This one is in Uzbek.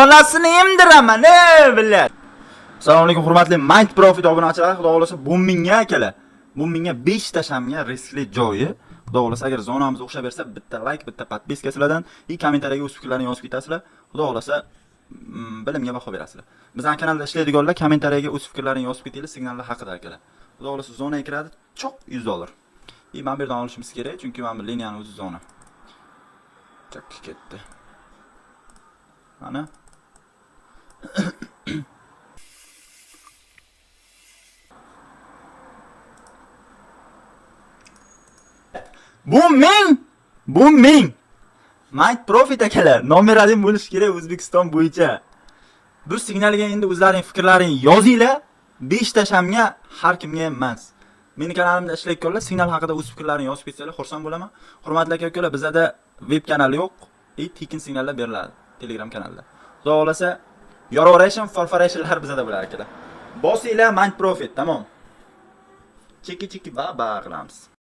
Bolasini emdiraman, billar. Assalomu alaykum hurmatli Mind Profit obunachilar. Xudo xolasa Bummingga akalar. Bummingga 5 ta shamga riskli joyi. Xudo xolasa agar zonamizga o'xshab bersa, bitta like, bitta podpiska sizlardan, kommentariyaga o'z fikrlaringizni yozib ketasizlar. Xudo xolasa bilimga baho berasizlar. Bizning kanalda ishlaydiganlar kommentariyaga o'z fikrlaringizni yozib ketinglar signallar haqida akalar. Xudo xolasa zonaga kiradi, choq $100. Men bu yerdan olishimiz kerak, chunki men bu liniyani o'zi zona. Chakki ketdi. Mana Bumming. Mind Profit akalar, nomeradim bo'lish kerak O'zbekiston bo'yicha. Bu signalga endi o'zlaring fikrlaringizni yozinglar. 5 ta shamga har kimga emas. Meni kanalimda ishlayotganlar signal haqida o'z fikrlarini yozib ketsanglar, xursand bo'laman. Hurmatli aka-ukalar, bizda web kanali yo'q, tekin signallar beriladi Telegram kanalida. Xudo xolasa, yoraveraysan, farfaraysanlar bizda bo'lar akalar. Bosinglar Mind Profit, tamom. Cheki baba qilamiz.